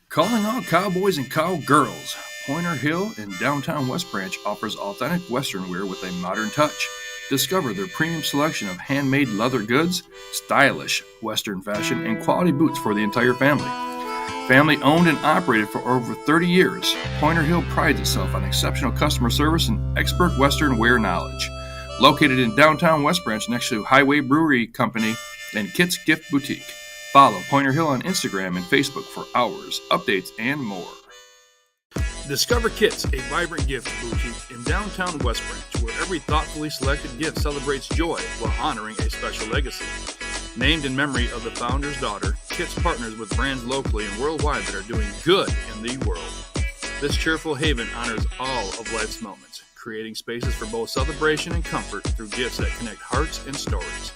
Calling all cowboys and cowgirls, Pointer Hill in downtown West Branch offers authentic Western wear with a modern touch. Discover their premium selection of handmade leather goods, stylish Western fashion, and quality boots for the entire family. Family owned and operated for over 30 years, Pointer Hill prides itself on exceptional customer service and expert Western wear knowledge. Located in downtown West Branch next to Highway Brewery Company and Kit's Gift Boutique. Follow Pointer Hill on Instagram and Facebook for hours, updates, and more. Discover Kit's, a vibrant gift boutique in downtown West Branch, where every thoughtfully selected gift celebrates joy while honoring a special legacy. Named in memory of the founder's daughter, Kit's partners with brands locally and worldwide that are doing good in the world. This cheerful haven honors all of life's moments, creating spaces for both celebration and comfort through gifts that connect hearts and stories.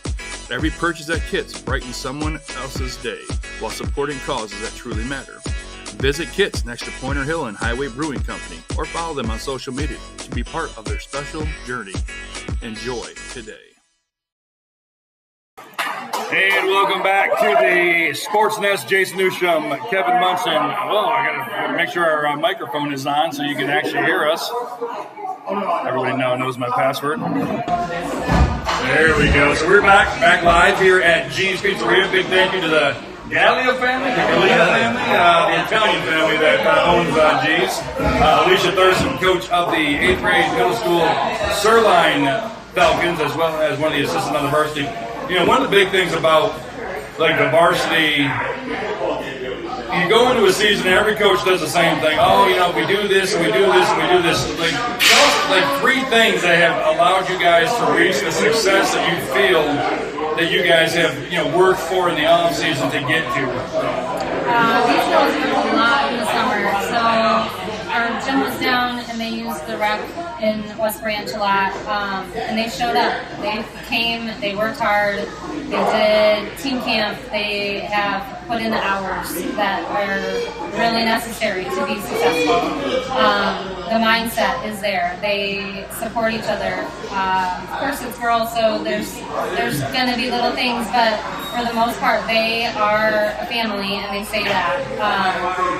Every purchase at Kit's brightens someone else's day while supporting causes that truly matter. Visit Kit's next to Pointer Hill and Highway Brewing Company or follow them on social media to be part of their special journey. Enjoy today. And welcome back to the Sports Nest. Jason Newsham, Kevin Munson. Well, I gotta make sure our microphone is on so you can actually hear us. Everybody now knows my password. There we go. So we're back live here at Gene's Pizzeria. Big thank you to the Gallia family, the Gallia family, the Italian family that owns Gene's. Alicia Thurston, coach of the 8th grade middle school Sirline Falcons, as well as one of the assistants on the varsity. You know, one of the big things about like the varsity, you go into a season and every coach does the same thing. Oh, you know, we do this and we do this and we do this. Like, tell us like 3 things that have allowed you guys to reach the success that you feel that you guys have, you know, worked for in the off season to get to. These girls worked a lot in the summer. So our gym was down and they used the rec in West Branch a lot. And they showed up. They came, they worked hard, they did team camp, they have put in the hours that are really necessary to be successful. The mindset is there. They support each other. Of course, it's girls, so there's going to be little things, but for the most part, they are a family, and they say that.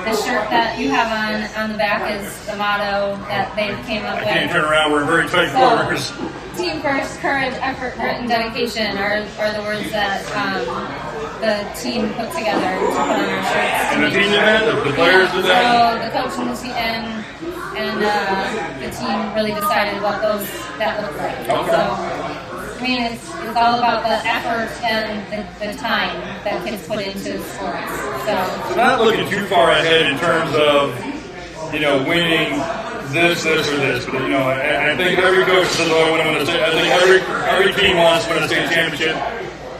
The shirt that you have on the back is the motto that they came up with. I can't turn around. We're very tight quarters. Team first, courage, effort, grit, and dedication are the words that the team put together to put on our shirts. And the team did that? The players did that? So the coach and the team really decided what that looked like. Okay. So, I mean, it's all about the effort and the time that kids put into sports. So not looking too far ahead in terms of, you know, winning this or this, but you know, I think every coach says, "Oh, I want to win a state." I think every team wants to win a state championship.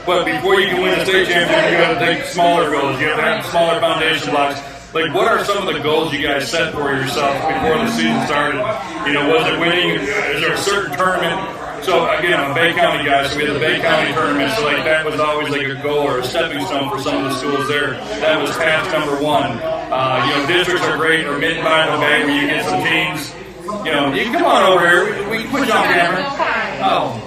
But before you can win a state championship, you got to take smaller goals. You have to have smaller foundation blocks. Like, what are some of the goals you guys set for yourself before the season started? You know, was it winning? Is there a certain tournament? So again, I'm a Bay County guy, so we had the Bay County tournament. So like that was always like a goal or a stepping stone for some of the schools there. That was task number 1. You know, districts are great, or mid by the Bay, where you get some teams. You know, you can come on over here. We can put you on camera. Oh.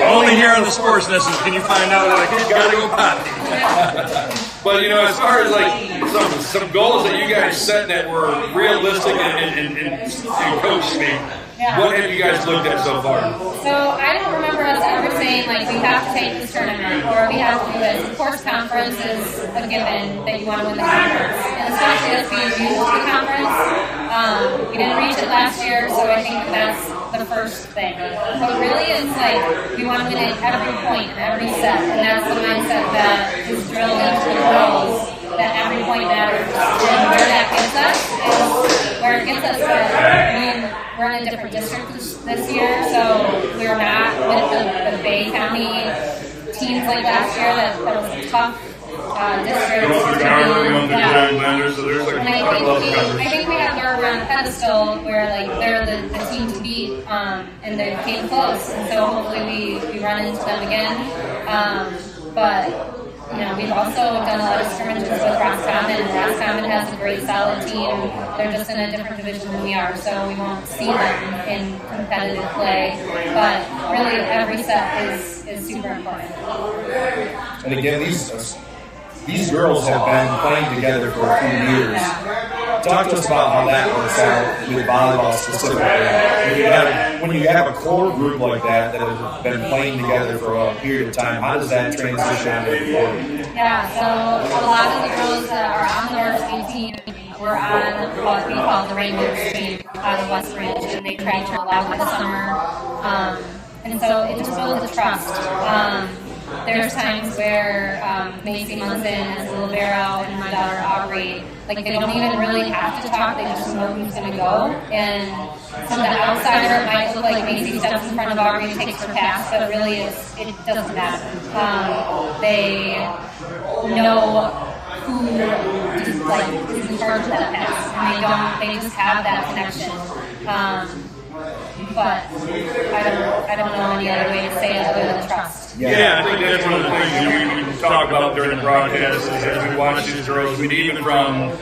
Only here on the Sports Nest can you find out that a kid's got to go potty. But you know, as far as like some goals that you guys set that were realistic and coach speak, what have you guys looked at so far? So I don't remember us ever saying like we have to take this tournament or we have to do this. Of course, conference is a given that you want to win the conference, and especially as being new to the conference. We didn't reach it last year, so I think that's the first thing. But really, it's like we want to win at every point, every set, and that's the mindset that is drilled into the girls. That every point matters, and where that gets us is where it gets us. I mean, we're in a different district this year, so we're not with the Bay County teams like last year. That was a tough district. And I think we have her on a pedestal where like they're the team to beat, and they came close, and so hopefully we run into them again. But you know, we've also done a lot of scrimmages with Roscommon, and Roscommon has a great solid team. They're just in a different division than we are, so we won't see them in competitive play. But really, every set is super important. And again, these girls have been playing together for a few years. Talk to us about how that works out with volleyball specifically. When you have a core group like that has been playing together for a period of time, how does that transition onto the court? Yeah, so a lot of the girls that are on the varsity team were on what we call the Rainbow team out of West Branch, and they trained a lot this summer. And so it just builds the trust. There's times where Macy Munson and Libero and my daughter Aubrey, like they don't even really have to talk, they just know who's going to go. And from the outsider, it might look like Macy steps in front of Aubrey and takes her pass, but really it doesn't matter. They know who is in charge of that pass, and they just have that connection. But I don't know any other way to say it other than trust. Yeah, I think that's one of the things we talk about during the broadcast is as we watch these girls. We even from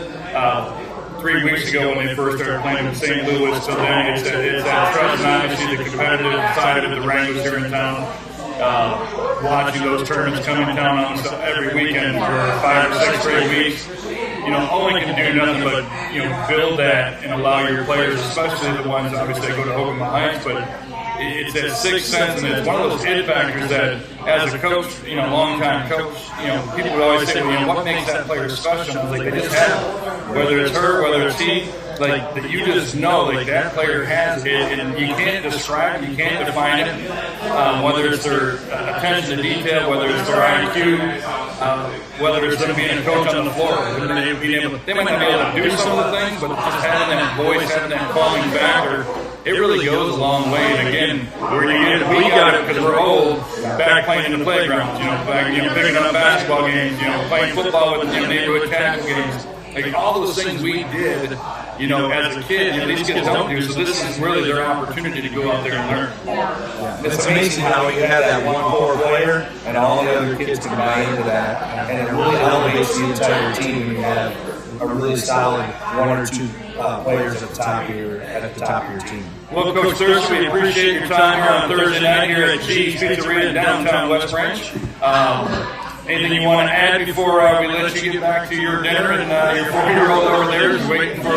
3 weeks ago when they first started playing in St. Louis, so then it's that trust and obviously the competitive side of the Wranglers here in town. Watching those tournaments come in town almost every weekend for 5 or 6 straight weeks. Only can do nothing but, build that and allow your players, especially the ones obviously that go to Ogama Heights, but it's that sixth sense, and it's one of those it factors that, as a coach, long-time coach, people would always say, what makes that player special? I was like, they just have it. Whether it's her, whether it's he, that you just know, that player has it, and you can't describe it, you can't define it, whether it's their attention to detail, whether it's their IQ, whether it's going to be in a coach on the floor. They might not be able to do some of the things, but just having that voice, having that calling factor, it really goes a long way. And again, we got it because we're old, back playing in the playgrounds, picking up basketball games, playing football with neighborhood tackle games. All those things we did, as a kid, these kids don't do. So this is really their opportunity to go out there and learn. Yeah. It's amazing how you have that one core player and all the other kids can buy into that, and it really elevates the entire team when you have a really solid 1 or 2 players at the top of your team. Well, Coach Thurston, we appreciate your time here on Thursday night here at G's Pizzeria in downtown West Branch. Anything you want to add before we let you get back to your dinner and your 4-year-old over there is waiting for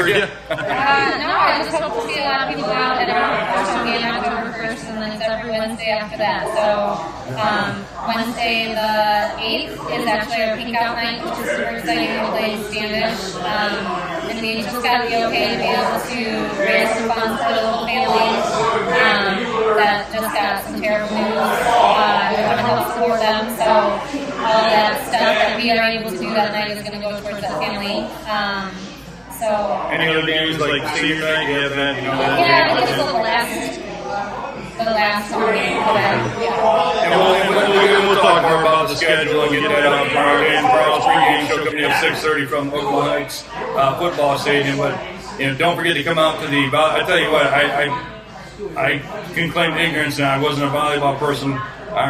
you? No, I just hope to see a lot of people out at our first game October 1st, and then it's every Wednesday after that. So Wednesday the 8th is actually our pink out night, which is super exciting. We play Standish, and we just got the okay to be able to raise some funds for the local families that just got some terrible news. We want to help support them, so all that stuff that we are able to do that night is going to go towards that family. Any other games like senior night? You have that, Yeah, I think it's the last game for that. And we'll talk more about the schedule and get that out tomorrow. And Carl's pregame show coming in at 6:30 from Ogama Heights football stadium. But don't forget to come out to the. I tell you what, I can claim ignorance, and I wasn't a volleyball person.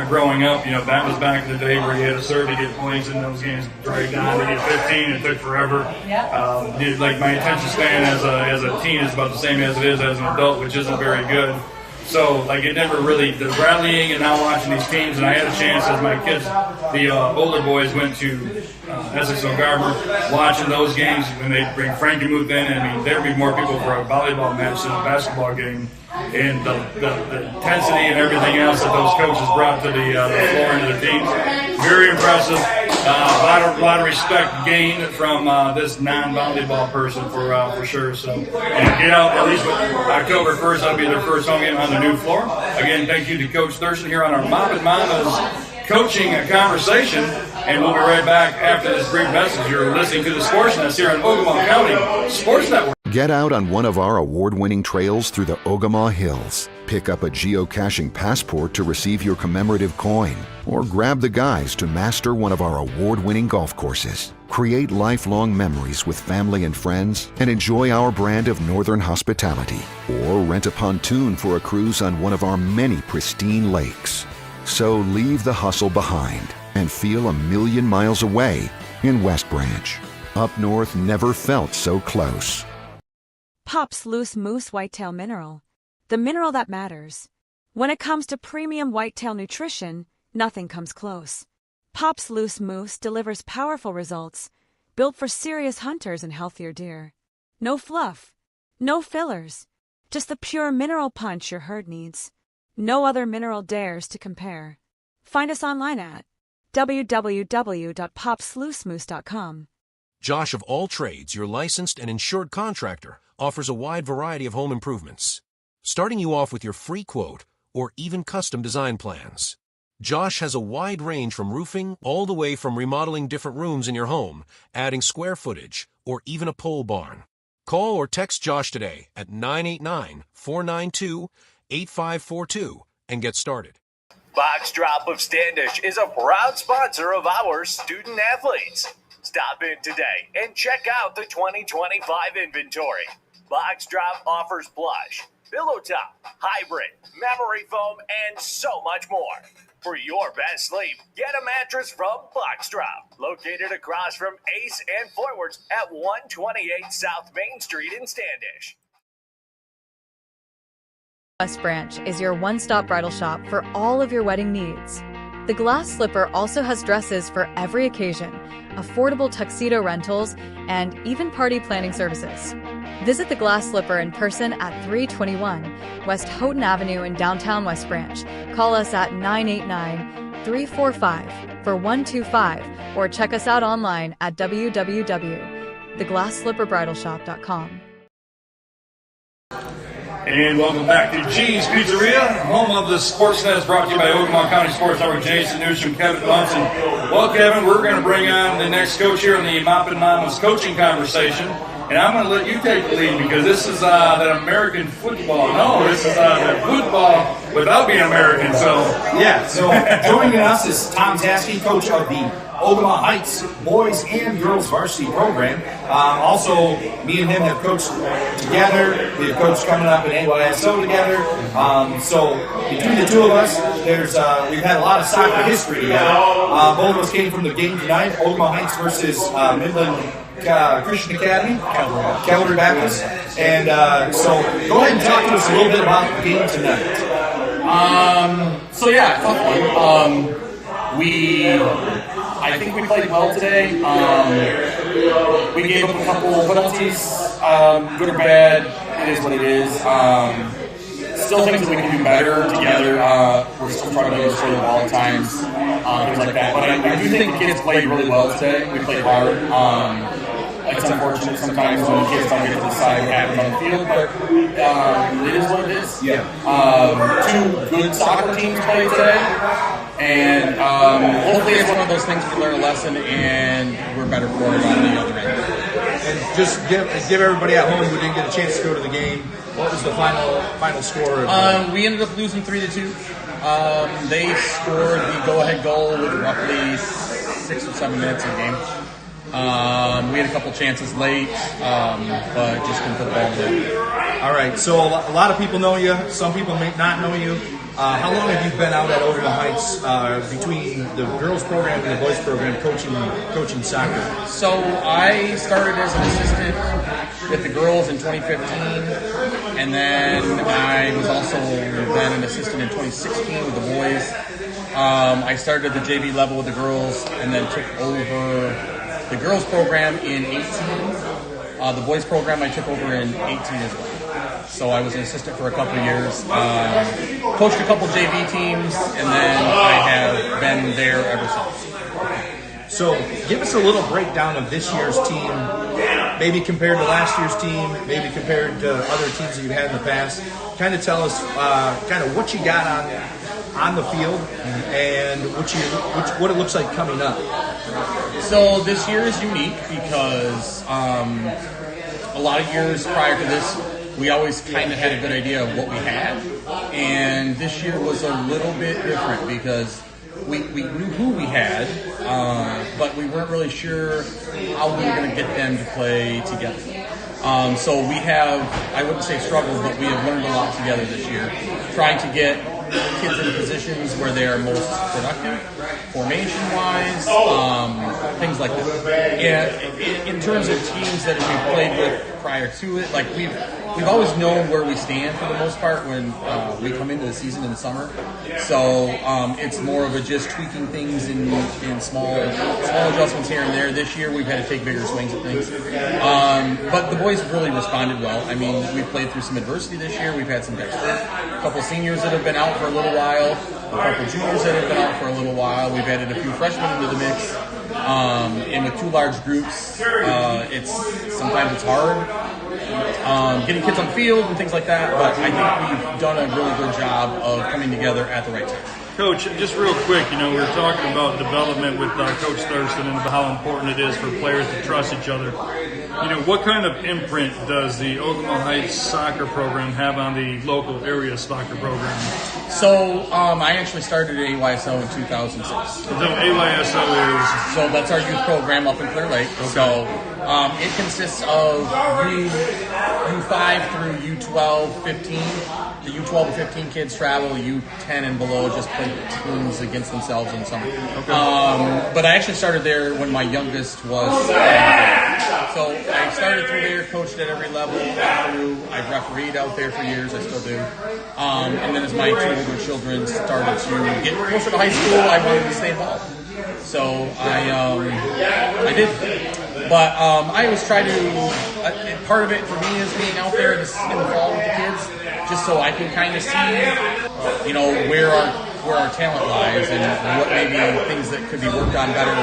Growing up, that was back in the day where you had to serve to get points in those games, dragged on to get 15, it took forever. My attention span as a teen is about the same as it is as an adult, which isn't very good. So, it never really, the rallying and now watching these teams, and I had a chance as my kids, the older boys went to Essex Garber, watching those games when they bring Frankie Muth in. There'd be more people for a volleyball match than a basketball game. And the intensity and everything else that those coaches brought to the floor and to the teams, very impressive. A lot of respect gained from this non-volleyball person for sure. So, get out at least October 1st. That'll be their first home game on the new floor. Again, thank you to Coach Thurston here on our Mop and Mamas coaching conversation. And we'll be right back after this brief message. You're listening to the Sports Nest here on Ogama County Sports Network. Get out on one of our award-winning trails through the Ogama Hills. Pick up a geocaching passport to receive your commemorative coin, or grab the guides to master one of our award-winning golf courses. Create lifelong memories with family and friends and enjoy our brand of northern hospitality, or rent a pontoon for a cruise on one of our many pristine lakes. So leave the hustle behind and feel a million miles away in West Branch. Up north never felt so close. Pop's Loose Moose Whitetail Mineral. The mineral that matters. When it comes to premium whitetail nutrition, nothing comes close. Pops Loose Moose delivers powerful results, built for serious hunters and healthier deer. No fluff, no fillers, just the pure mineral punch your herd needs. No other mineral dares to compare. Find us online at www.popsloosemoose.com. Josh of All Trades, your licensed and insured contractor, offers a wide variety of home improvements, starting you off with your free quote or even custom design plans. Josh has a wide range from roofing all the way from remodeling different rooms in your home, adding square footage, or even a pole barn. Call or text Josh today at 989-492-8542 and get started. Box Drop of Standish is a proud sponsor of our student athletes. Stop in today and check out the 2025 inventory. Box Drop offers plush, pillow top, hybrid, memory foam, and so much more. For your best sleep, get a mattress from Box Drop, located across from Ace and Forwards at 128 South Main Street in Standish. West Branch is your one-stop bridal shop for all of your wedding needs. The Glass Slipper also has dresses for every occasion, affordable tuxedo rentals, and even party planning services. Visit the Glass Slipper in person at 321 West Houghton Avenue in downtown West Branch. Call us at 989-345-4125 or check us out online at www.theglassslipperbridalshop.com. And welcome back to G's Pizzeria, home of the Sportsnet, brought to you by Ogama County Sports Network. Jason Newsom, Kevin Munson. Well, Kevin, we're going to bring on the next coach here in the Moppin' Mamas coaching conversation. And I'm going to let you take the lead because this is that American football. No, this is the football without being American. So Joining us is Tom Taskey, coach of the Ogama Heights boys and girls varsity program. Also, me and him have coached together. We have coached coming up in AYSO together. So between the two of us, we've had a lot of soccer history together. Both of us came from the game tonight, Ogama Heights versus Midland Christian Academy, Calvary Baptist. And so go ahead and talk to us a little bit about the game tonight. Tough one. I think we played well today. We gave up a couple penalties, good or bad. It is what it is. Still think that we can do better together. We're still struggling to score the ball at times, things like that. But I do think the kids played really well today. We played hard. It's unfortunate sometimes when the kids don't get to decide what happens on the field, but it is what it is. Two good soccer teams played today. And hopefully it's one of those things we learn a lesson and we're better for it on the other end. And just give everybody at home who didn't get a chance to go to the game, what was the final score? We ended up losing 3-2. They scored the go-ahead goal with roughly 6 or 7 minutes in the game. We had a couple chances late, but just couldn't put the ball in. All right, so a lot of people know you. Some people may not know you. How long have you been out at Ogama Heights between the girls program and the boys program coaching soccer? So I started as an assistant with the girls in 2015, and then I was also then an assistant in 2016 with the boys. I started at the JV level with the girls, and then took over the girls program in 18. The boys program I took over in 18 as well. So I was an assistant for a couple of years, coached a couple JV teams, and then I have been there ever since. So give us a little breakdown of this year's team, maybe compared to last year's team, maybe compared to other teams that you've had in the past. Kind of tell us kind of what you got on the field and what it looks like coming up. So this year is unique because a lot of years prior to this, we always kind of had a good idea of what we had, and this year was a little bit different because we knew who we had, but we weren't really sure how we were going to get them to play together. So we have, I wouldn't say struggled, but we have learned a lot together this year, trying to get kids in positions where they are most productive, formation-wise, things like that. in terms of teams that we've played with prior to it, like we've always known where we stand for the most part when we come into the season in the summer. So it's more of a just tweaking things in small adjustments here and there. This year we've had to take bigger swings at things. But the boys have really responded well. I mean, we've played through some adversity this year. We've had some guys hurt, a couple seniors that have been out for a little while, a couple juniors that have been out for a little while. We've added a few freshmen into the mix. And with two large groups, sometimes it's hard getting kids on the field and things like that. But I think we've done a really good job of coming together at the right time. Coach, just real quick, we were talking about development with Coach Thurston and how important it is for players to trust each other. What kind of imprint does the Ogama Heights soccer program have on the local area soccer program? So I actually started at AYSO in 2006. So AYSO is? So that's our youth program up in Clear Lake. Okay. So it consists of U5 through U12, 15. The U12 to 15 kids travel. U10 and below just play teams against themselves in the summer. Okay. But I actually started there when my youngest was. So I started through there, coached at every level. I've refereed out there for years. I still do. And then as my two older children started to get closer to high school, I wanted to stay involved. So I did. But I always try to. Part of it for me is being out there in the fall with the kids, just so I can kind of see, where our talent lies and what maybe things that could be worked on better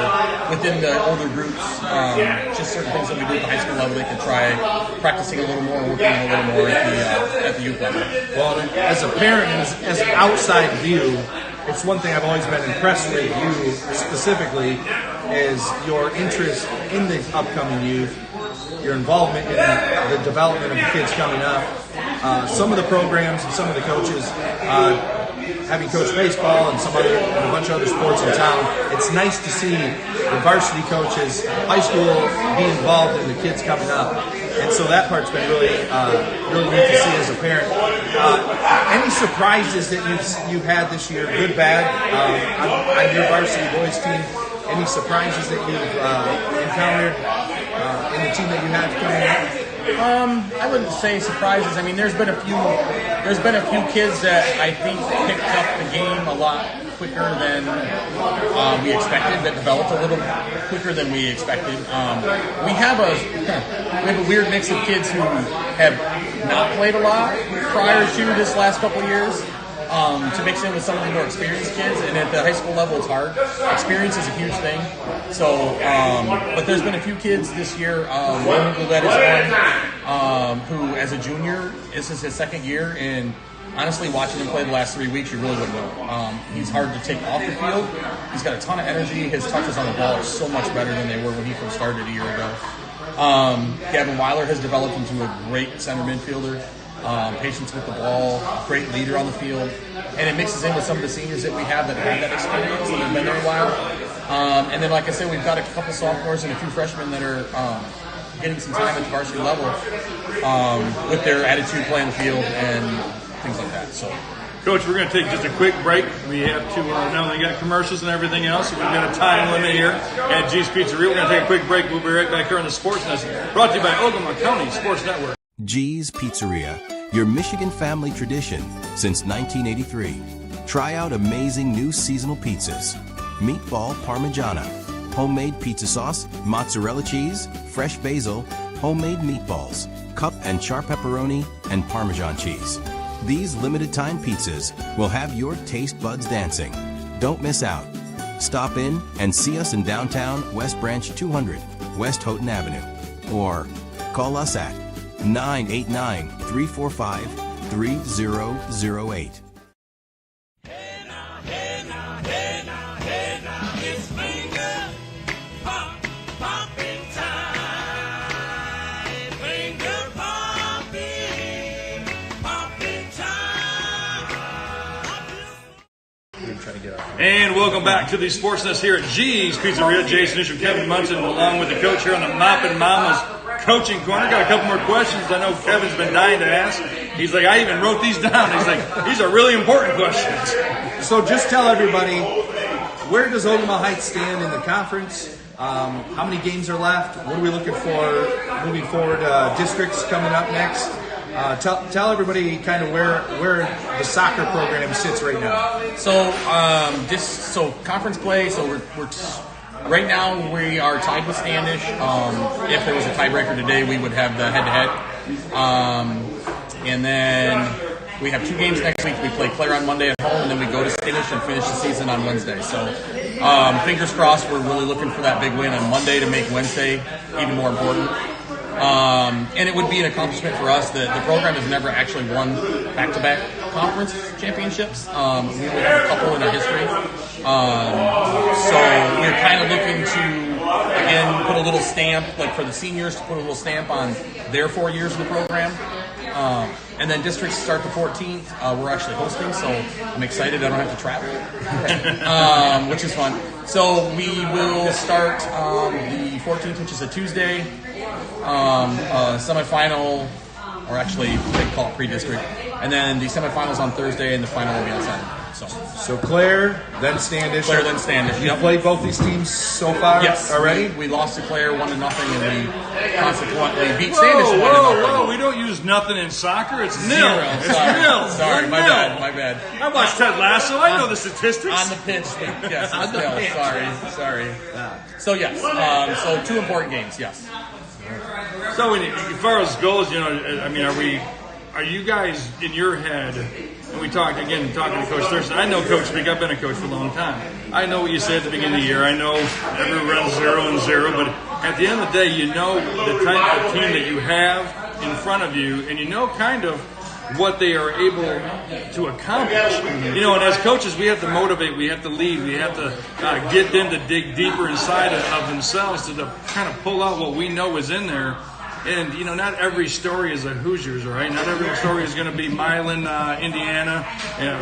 within the older groups. Just certain things that we do at the high school level they could try practicing a little more, working a little more at the youth level. Well, as a parent and as an outside view, it's one thing I've always been impressed with you specifically is your interest in the upcoming youth, your involvement in the development of the kids coming up. Some of the programs and some of the coaches, having coached baseball and a bunch of other sports in town, it's nice to see the varsity coaches, high school, be involved in the kids coming up. And so that part's been really neat to see as a parent. Any surprises that you've had this year, good, bad, on your varsity boys team? Any surprises that you've encountered in the team that you have coming up? I wouldn't say surprises. I mean, there's been a few kids that I think picked up the game a lot quicker than we expected, that developed a little quicker than we expected. We have a weird mix of kids who have not played a lot prior to this last couple of years. To mix in with some of the more experienced kids, and at the high school level it's hard. Experience is a huge thing. So, but there's been a few kids this year. One who led his one, who as a junior, this is his second year, and honestly, watching him play the last 3 weeks, you really wouldn't know. He's hard to take off the field. He's got a ton of energy. His touches on the ball are so much better than they were when he first started a year ago. Gavin Weiler has developed into a great center midfielder. Patience with the ball, great leader on the field, and it mixes in with some of the seniors that we have that have that experience and have been there a while. And then, like I said, we've got a couple sophomores and a few freshmen that are getting some time at the varsity level with their attitude playing the field and things like that. So, Coach, we're going to take just a quick break. We have to now they got commercials and everything else, so we've got a time limit here at G's Pizzeria. We're going to take a quick break. We'll be right back here on the Sports Nest, brought to you by Ogama County Sports Network. G's Pizzeria, your Michigan family tradition since 1983. Try out amazing new seasonal pizzas. Meatball Parmigiana, homemade pizza sauce, mozzarella cheese, fresh basil, homemade meatballs, cup and char pepperoni, and Parmesan cheese. These limited time pizzas will have your taste buds dancing. Don't miss out. Stop in and see us in downtown West Branch 200, West Houghton Avenue. Or call us at 989-345-3008. And welcome back to the Sports Nest here at G's Pizzeria. Jason Isham, Kevin Munson, along with the coach here on the Moppin' Mamas Coaching Corner. Got a couple more questions I know Kevin's been dying to ask. He's like, I even wrote these down. He's like, these are really important questions. So just tell everybody, where does Ogama Heights stand in the conference? How many games are left? What are we looking for moving forward? Districts coming up next. Tell everybody kind of where the soccer program sits right now. So conference play. So we're right now we are tied with Standish. If there was a tiebreaker today, we would have the head-to-head. And then we have 2 games next week. We play Clare on Monday at home, and then we go to Standish and finish the season on Wednesday. So fingers crossed, we're really looking for that big win on Monday to make Wednesday even more important. And it would be an accomplishment for us. The program has never actually won back-to-back conference championships. We only have a couple in our history. So we're kind of looking to, again, put a little stamp, like for the seniors, to put a little stamp on their 4 years of the program. And then districts start the 14th. We're actually hosting, so I'm excited. I don't have to travel, which is fun. So we will start the 14th, which is a Tuesday, semifinal, or actually they call it pre-district, and then the semifinals on Thursday, and the final will be on Saturday. So Clare, then Standish. Clare, then Standish. You've played both these teams so far? Yes. Already? We lost to Clare 1-0, and we consequently beat Standish 1-0. Whoa! We don't use nothing in soccer. It's nil. It's nil. Sorry, my bad. I watched Ted Lasso. I know the statistics. On the pitch, yes. On the pitch. Sorry. So yes. So 2 important games. Yes. So as far as goals, I mean, are you guys in your head? And we talking to Coach Thurston. I know Coach Speak. I've been a coach for a long time. I know what you said at the beginning of the year. I know everyone runs 0-0, but at the end of the day, you know the type of team that you have in front of you, and you know kind of what they are able to accomplish. And as coaches, we have to motivate, we have to lead, we have to get them to dig deeper inside of themselves to kind of pull out what we know is in there. And, not every story is a Hoosiers, right? Not every story is going to be Milan, Indiana,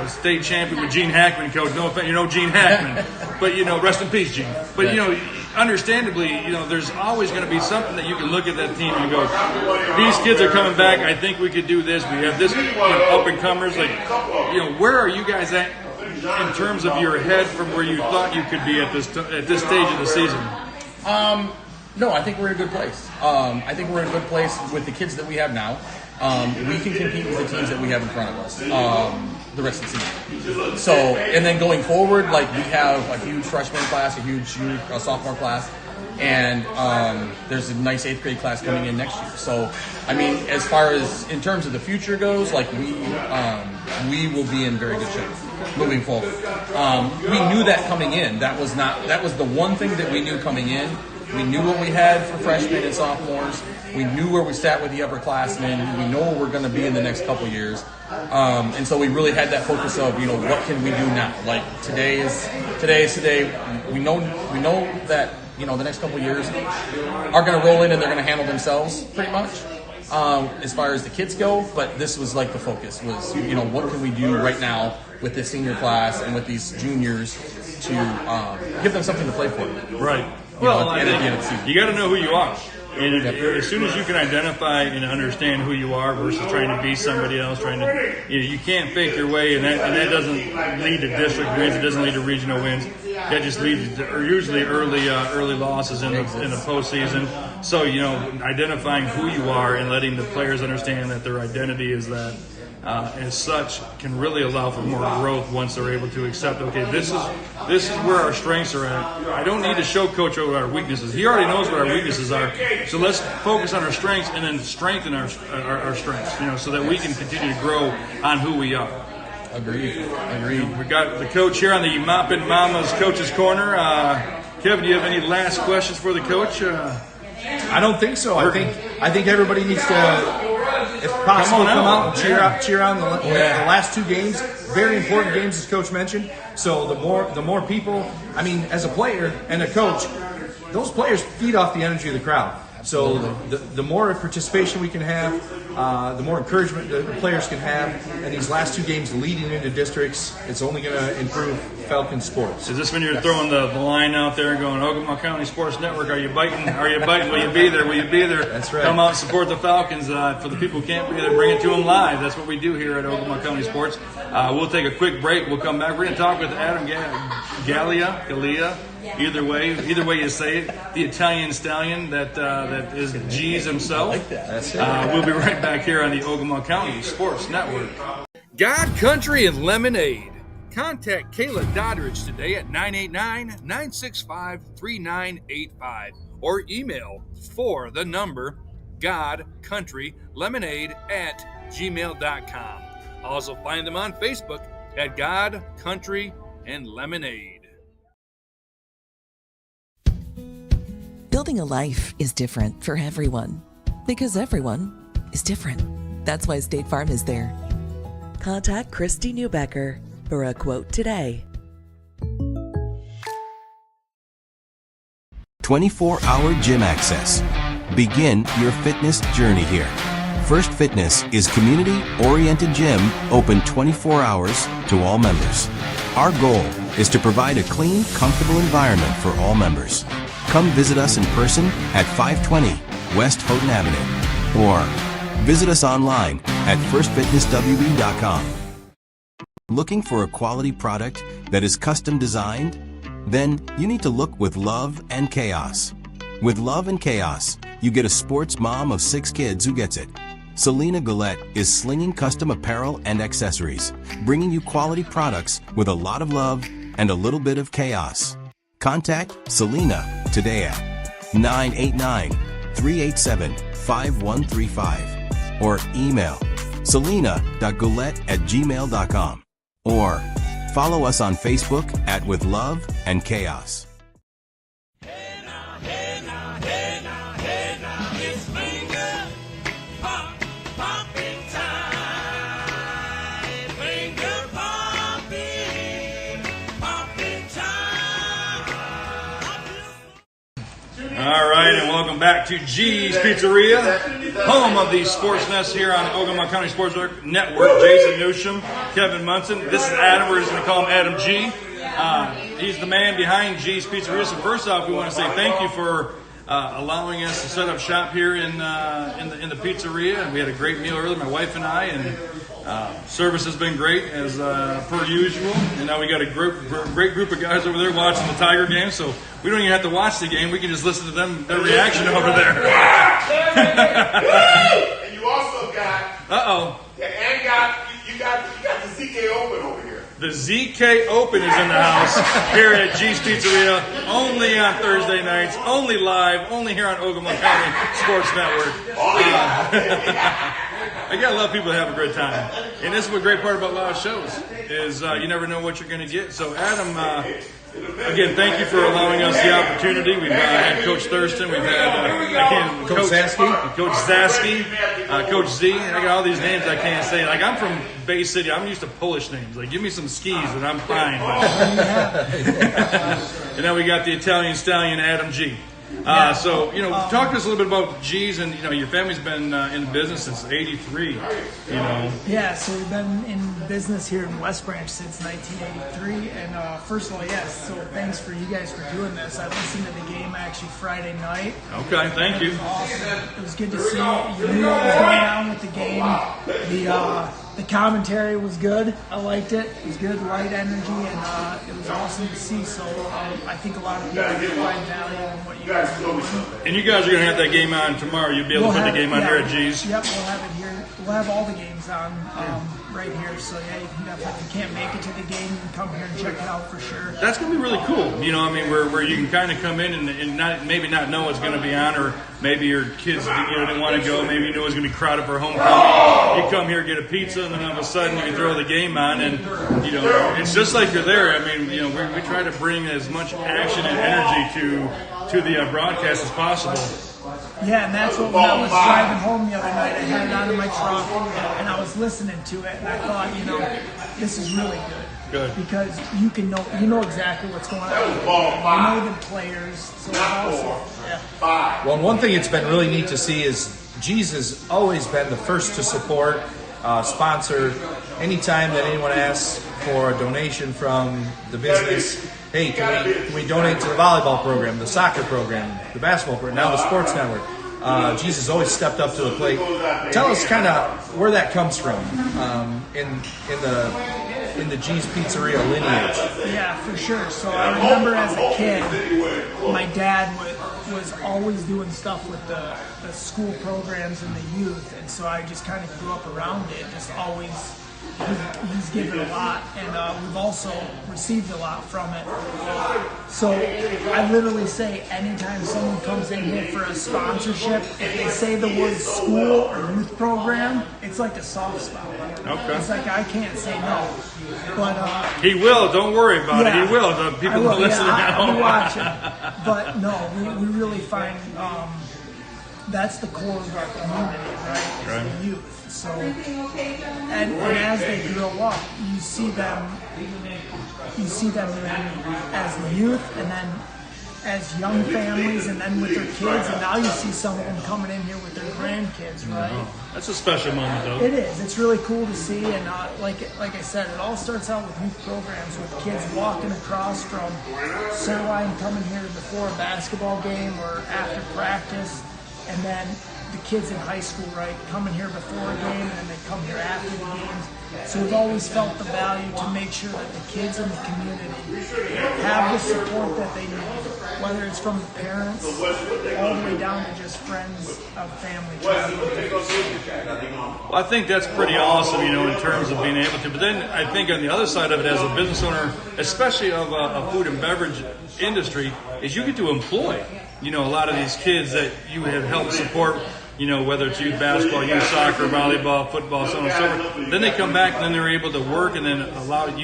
state champion with Gene Hackman, coach. No offense, Gene Hackman. But, rest in peace, Gene. But, understandably, there's always going to be something that you can look at that team and go, these kids are coming back. I think we could do this. We have this up-and-comers. Where are you guys at in terms of your head from where you thought you could be at this stage of the season? No, I think we're in a good place. I think we're in a good place with the kids that we have now. We can compete with the teams that we have in front of us the rest of the season. So, and then going forward, we have a huge freshman class, a huge sophomore class, and there's a nice 8th grade class coming in next year. So, I mean, as far as in terms of the future goes, we will be in very good shape moving forward. We knew that coming in. That was the one thing that we knew coming in. We knew what we had for freshmen and sophomores. We knew where we sat with the upperclassmen. We know where we're going to be in the next couple years. And so we really had that focus of, what can we do now? Today is today. We know that, the next couple years are going to roll in and they're going to handle themselves pretty much as far as the kids go. But this was the focus was, what can we do right now with this senior class and with these juniors to give them something to play for. Right. Well, I think you got to know who you are. And as soon as you can identify and understand who you are versus trying to be somebody else, you can't fake your way, and that doesn't lead to district wins. It doesn't lead to regional wins. That just leads to usually early losses in the postseason. So identifying who you are and letting the players understand that their identity is that. As such, can really allow for more growth once they're able to accept. Okay, this is where our strengths are at. I don't need to show Coach what our weaknesses. He already knows what our weaknesses are. So let's focus on our strengths and then strengthen our strengths. So that we can continue to grow on who we are. Agreed. We got the coach here on the Moppin' Mama's Coach's Corner. Kevin, do you have any last questions for the coach? I don't think so. I think everybody needs to. If possible, come out and cheer on the last 2 games. Very important games, as Coach mentioned. So the more people, as a player and a coach, those players feed off the energy of the crowd. So the more participation we can have, the more encouragement the players can have, and these last 2 games leading into districts, it's only going to improve Falcon sports. Is this when you're throwing the line out there and going, Ogama County Sports Network, are you biting? Are you biting? Will you be there? Will you be there? That's right. Come out and support the Falcons. For the people who can't be there, bring it to them live. That's what we do here at Ogama County Sports. We'll take a quick break. We'll come back. We're going to talk with Adam Gallia Either way you say it, the Italian stallion that is G's himself. I like that. That's it. We'll be right back here on the Ogama County Sports Network. God, Country, and Lemonade. Contact Kayla Doddridge today at 989-965-3985 or email for the number godcountrylemonade@gmail.com. Also find them on Facebook at God, Country, and Lemonade. Building a life is different for everyone because everyone is different. That's why State Farm is there. Contact Christy Newbecker for a quote today. 24-hour gym access. Begin your fitness journey here. First Fitness is community-oriented gym open 24 hours to all members. Our goal is to provide a clean, comfortable environment for all members. Come visit us in person at 520 West Houghton Avenue or visit us online at firstfitnesswb.com. Looking for a quality product that is custom designed? Then you need to look with Love and Chaos. With Love and Chaos, you get a sports mom of 6 kids who gets it. Selena Gillette is slinging custom apparel and accessories, bringing you quality products with a lot of love and a little bit of chaos. Contact Selena today at 989-387-5135 or email selena.gillette@gmail.com or follow us on Facebook at With Love and Chaos. All right, and welcome back to G's Pizzeria, home of the Sports Nest here on the Ogama County Sports Network. Jason Newsham, Kevin Munson. This is Adam. We're just going to call him Adam G. He's the man behind G's Pizzeria. So first off, we want to say thank you for allowing us to set up shop here in the pizzeria. And we had a great meal earlier, my wife and I, and service has been great as per usual. And now we got a great group of guys over there watching the Tiger game. So we don't even have to watch the game. We can just listen to their reaction over there. And you also got. And you got the ZK Open over here. The ZK Open is in the house here at G's Pizzeria, only on Thursday nights, only live, only here on Ogama County Sports Network. I got a lot of people that have a great time. And this is what great part about live shows is you never know what you're going to get. So Adam, again, thank you for allowing us the opportunity. We've had Coach Thurston, we've had Coach Zaski, Coach Z. I got all these names I can't say. Like, I'm from Bay City. I'm used to Polish names. Like, give me some skis and I'm fine. And then we got the Italian stallion, Adam G. So, talk to us a little bit about G's, and, your family's been in business since '83, Yeah, so we've been in business here in West Branch since 1983, and first of all, yes, so thanks for you guys for doing this. I listened to the game actually Friday night. Okay, thank you. It was awesome. It was good to see you knew what was going on with the game. The commentary was good. I liked it. It was good, light energy, and it was awesome to see. So I think a lot of people will find value in what you guys are doing. And you guys are going to have that game on tomorrow. You'll be able to put the game on here at G's. Yep, we'll have it here. We'll have all the games on right here. So yeah, you can definitely, if you can't make it to the game, you can come here and check it out for sure. That's going to be really cool. Where you can kind of come in and maybe not know what's going to be on, or maybe your kids didn't want to go. Maybe you knew it was going to be crowded for homecoming. You come here, get a pizza, and then all of a sudden you can throw the game on, and it's just like you're there. We try to bring as much action and energy to the broadcast as possible. Yeah, and that's what when I was driving home the other night, I had it on in my truck, and I was listening to it, and I thought, this is really good. Because you know exactly what's going on. You know the players, so it's awesome. Yeah. Well, one thing it's been really neat to see is G's has always been the first to support, sponsor, anytime that anyone asks for a donation from the business. Hey, can we donate to the volleyball program, the soccer program, the basketball program, now the sports network? G's has always stepped up to the plate. Tell us kind of where that comes from in the in the G's Pizzeria lineage? Yeah, for sure. So I remember as a kid, my dad was always doing stuff with the school programs and the youth, and so I just kind of grew up around it. Just always, he's given a lot, and we've also received a lot from it. So I literally say anytime someone comes in here for a sponsorship, if they say the word school or youth program, it's like a soft spot. Okay. It's like I can't say no. But he will. Don't worry about it. He will. The people will, listening at home. I'll be watching. But no, we really find that's the core of our community, right? Is the youth. So, and as they grow up, you see them as the youth, and then as young families, and then with their kids, and now you see some of them coming in here with their grandkids, right? That's a special moment, though. It is. It's really cool to see, and like I said, it all starts out with youth programs, with kids walking across from center line, coming here before a basketball game or after practice, and then the kids in high school, right, coming here before a game, and then they come here after the games. So we've always felt the value to make sure that the kids in the community have the support that they need, whether it's from the parents all the way down to just friends of family. Well, I think that's pretty awesome, in terms of being able to. But then I think on the other side of it, as a business owner, especially of a food and beverage industry, is you get to employ, a lot of these kids that you have helped support. Whether it's youth basketball, youth soccer, volleyball, football, so on and so forth. Then they come back and then they're able to work, and then allow them.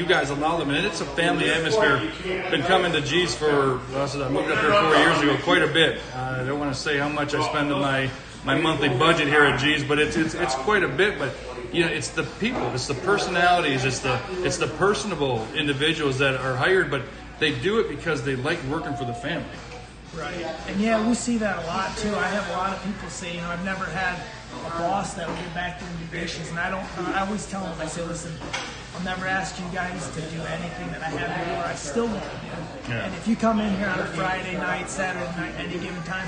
And it's a family atmosphere. Been coming to G's for, I moved up here 4 years ago, quite a bit. I don't want to say how much I spend in my monthly budget here at G's, but it's quite a bit. But it's the people, it's the personalities, it's the personable individuals that are hired, but they do it because they like working for the family. Right. And yeah, we see that a lot too. I have a lot of people say, I've never had a boss that would get back there and do dishes. And I always tell them, I say, listen, I'll never ask you guys to do anything that I have here where I still won't do. Yeah. And if you come in here on a Friday night, Saturday night, any given time,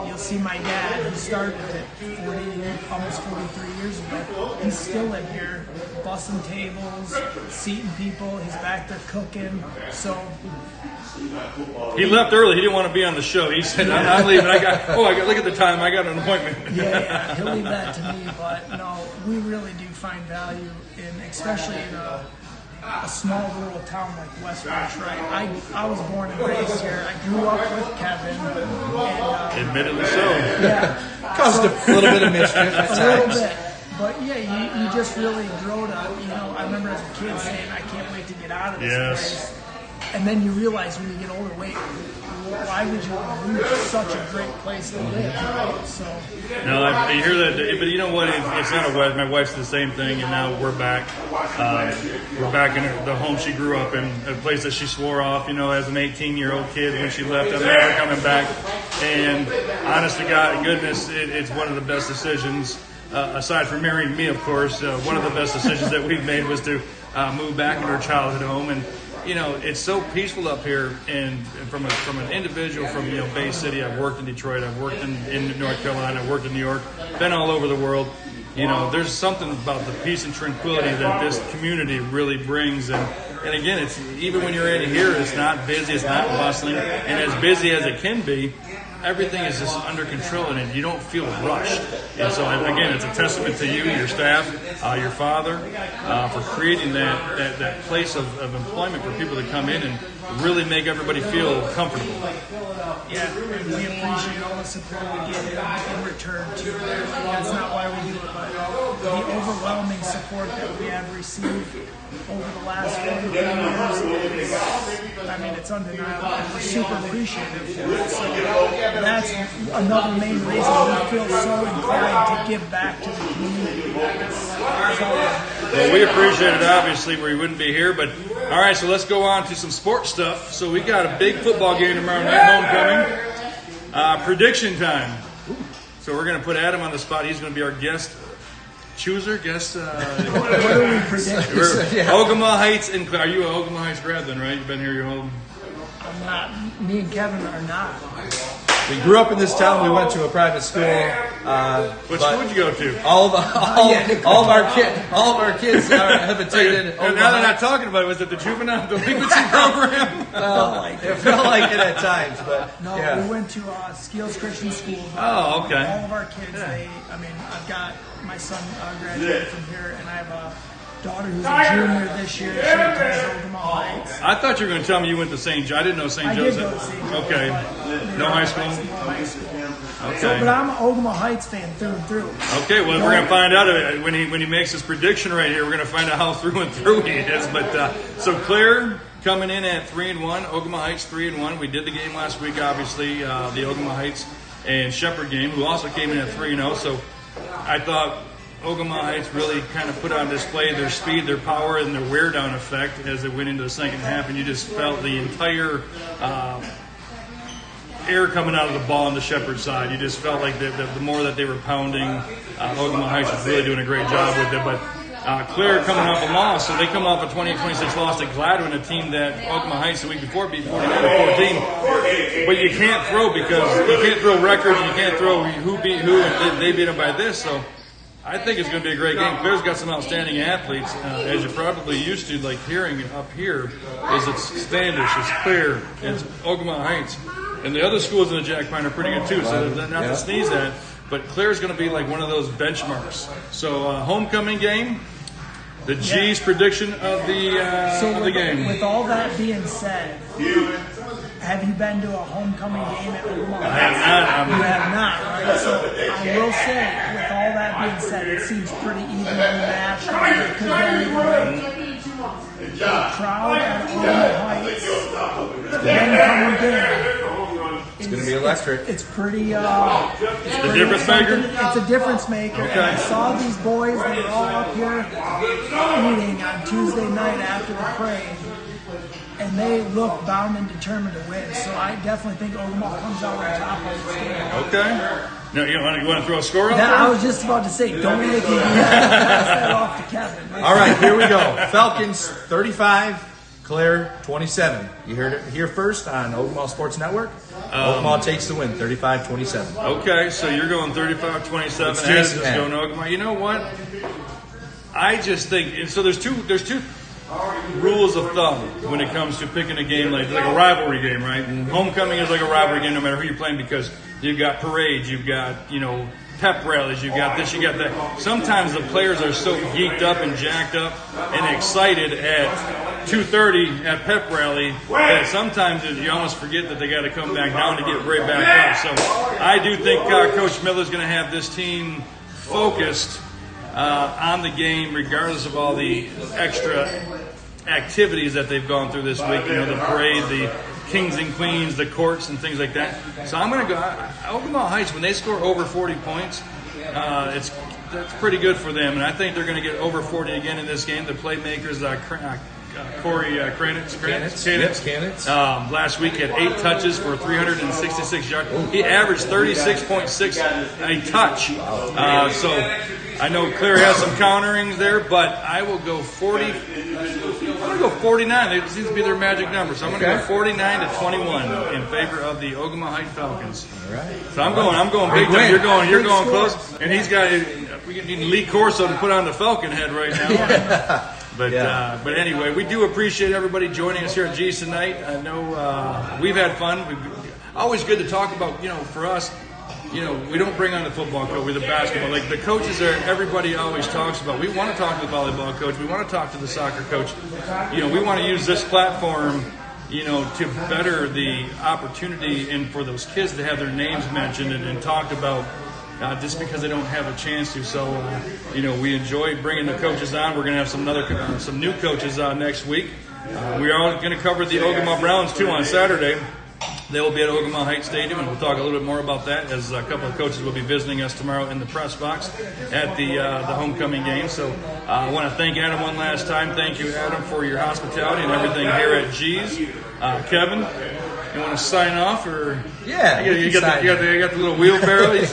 you'll see my dad, who started it almost 43 years ago. He's still in here, bussing tables, seating people. He's back there cooking. So he left early. He didn't want to be on the show. He said, I'm leaving. I got look at the time. I got an appointment. Yeah, he'll leave that to me. But no, we really do find value especially in a small rural town like West Branch, right? I was born and raised here. I grew up with Kevin. And, admittedly so. Yeah. Caused a little bit of mischief at times. A little bit. But yeah, you just really grow to, I remember as a kid saying, I can't wait to get out of this place. And then you realize when you get older, wait, why would you want to leave such a great place to live? Right? So. No, I hear that, but you know what? It's not a wife. My wife's the same thing, and now we're back. We're back in the home she grew up in, a place that she swore off, as an 18-year-old kid when she left. I'm never coming back. And honest to God, goodness, it's one of the best decisions. Aside from marrying me, of course, one of the best decisions that we've made was to move back into our childhood home. And it's so peaceful up here, and from an individual from Bay City, I've worked in Detroit, I've worked in North Carolina, I've worked in New York, been all over the world. There's something about the peace and tranquility that this community really brings, and again, it's even when you're in here, it's not busy, it's not bustling, and as busy as it can be, everything is just under control, and you don't feel rushed. And so, again, it's a testament to you, your staff, your father, for creating that place of employment for people to come in and really make everybody feel comfortable. Yeah, we appreciate all the support we get in return, too. That's not why we do it, but the overwhelming support that we have received over the last 40 years is, it's undeniable, and we're super appreciative for it. So that's another main reason we feel so inclined to give back to the community. Well, we appreciate it, obviously, or we wouldn't be here. But all right, so let's go on to some sports stuff. So we got a big football game tomorrow night, homecoming. Prediction time. So we're going to put Adam on the spot. He's going to be our guest chooser. What do we predict? Ogemaw Heights. Are you an Ogemaw Heights grad then, right? You've been here your whole... I'm not. Me and Kevin are not. We grew up in this town. We went to a private school. What school did you go to? All of our kids have attended. And now they're not talking about it. Was it the juvenile delinquency program? It felt like it at times, but no, yeah. We went to Skills Christian School. Oh, okay. All of our kids, I've got my son graduated from here, and I have a daughter who's a junior this year. She attends Ogama Heights. I thought you were going to tell me you went to St. Joe. I didn't know St. Joseph. I did go to St. Joseph. Okay. No high school? No high school. Okay. So, but I'm an Ogama Heights fan through and through. Okay, well, we're going to find out when he makes his prediction right here. We're going to find out how through and through he is. But so Claire coming in at 3-1, Ogama Heights 3-1. We did the game last week, obviously, the Ogama Heights and Shepherd game, who also came in at 3-0. So I thought Ogama Heights really kind of put on display their speed, their power, and their wear down effect as they went into the second half, and you just felt the entire air coming out of the ball on the Shepherd side. You just felt like the more that they were pounding, Ogama Heights was really doing a great job with it. But Claire coming off a loss, so they come off a 28-26 loss to Gladwin, a team that Ogama Heights the week before beat 49-14. But you can't throw because you can't throw records, you can't throw who beat who, and they beat them by this. So I think it's going to be a great game. Claire's got some outstanding athletes, as you're probably used to, like hearing up here. It's Standish, it's Claire, it's Ogama Heights, and the other schools in the Jack Pine are pretty good too. So they're not to sneeze at. But Claire's going to be like one of those benchmarks. So homecoming game. The G's prediction of the game. With all that being said, have you been to a homecoming game at Ogama? I have not. You have not, right? So I will say, with all that being said, it seems pretty evenly matched. It could be the crowd at Ogama Heights. Homecoming game. It's going to be electric. It's pretty. It's a difference maker? It's a difference maker. Okay. And I saw these boys, they were all up here eating on Tuesday night after the parade, and they look bound and determined to win. So I definitely think Ogama comes out on top of this game. Okay. Now, you want to throw a score out That, there? I was just about to say, don't make me pass that off to Kevin. All right, here we go. Falcons 35, Claire 27. You heard it here first on Ogama Sports Network. Ogama takes the win, 35-27. Okay, so you're going 35-27. It's Adam's Jason just going Ogama. You know what? I just think, and so there's two rules of thumb when it comes to picking a game like a rivalry game, right? Mm-hmm. Homecoming is like a rivalry game no matter who you're playing because you've got parades, you've got, pep rallies, you got this, you got that. Sometimes the players are so geeked up and jacked up and excited at 2:30 at pep rally that sometimes you almost forget that they got to come back down to get right back up. So I do think Coach Miller's going to have this team focused on the game regardless of all the extra activities that they've gone through this week. The parade, the kings and queens, the courts, and things like that. So I'm going to go Ogama Heights. When they score over 40 points, that's pretty good for them, and I think they're going to get over 40 again in this game. The playmakers, Corey Kranitz, last week had 8 touches for 366 yards. He averaged 36.6 a touch. So I know Claire has some counterings there, but I will go 40. I'm going to go 49. It seems to be their magic number. So I'm going to go 49-21 in favor of the Ogama Heights Falcons. All right. So I'm going big time. You're going close. And he's got, we need Lee Corso to put on the Falcon head right now. But anyway, we do appreciate everybody joining us here at G's tonight. I know we've had fun. Always good to talk about, for us. We don't bring on the football coach, we're the basketball. Like the coaches there, everybody always talks about. We want to talk to the volleyball coach. We want to talk to the soccer coach. We want to use this platform, to better the opportunity and for those kids to have their names mentioned and talked about. Just because they don't have a chance to. So, we enjoy bringing the coaches on. We're going to have some new coaches next week. We are going to cover the Ogama Browns, too, on Saturday. They will be at Ogama Heights Stadium, and we'll talk a little bit more about that as a couple of coaches will be visiting us tomorrow in the press box at the homecoming game. So I want to thank Adam one last time. Thank you, Adam, for your hospitality and everything here at G's. Kevin, you want to sign off? Or Yeah. You got the little wheelbarrow?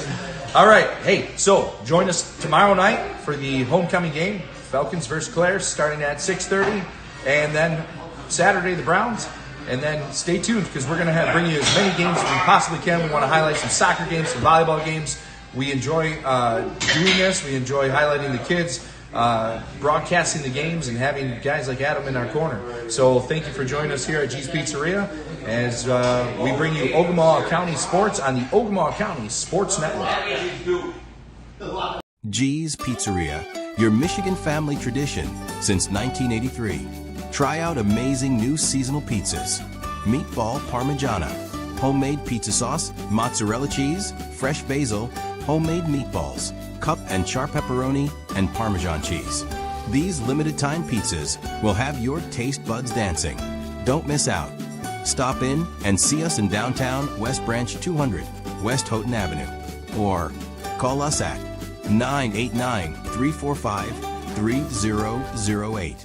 All right. Hey, so join us tomorrow night for the homecoming game, Falcons versus Claire, starting at 6:30. And then Saturday, the Browns. And then stay tuned because we're going to bring you as many games as we possibly can. We want to highlight some soccer games, some volleyball games. We enjoy doing this. We enjoy highlighting the kids, broadcasting the games, and having guys like Adam in our corner. So thank you for joining us here at G's Pizzeria as we bring you Ogemaw County Sports on the Ogemaw County Sports Network. G's Pizzeria, your Michigan family tradition since 1983. Try out amazing new seasonal pizzas. Meatball Parmigiana, homemade pizza sauce, mozzarella cheese, fresh basil, homemade meatballs, cup and char pepperoni, and Parmesan cheese. These limited time pizzas will have your taste buds dancing. Don't miss out. Stop in and see us in downtown West Branch 200, West Houghton Avenue. Or call us at 989-345-3008.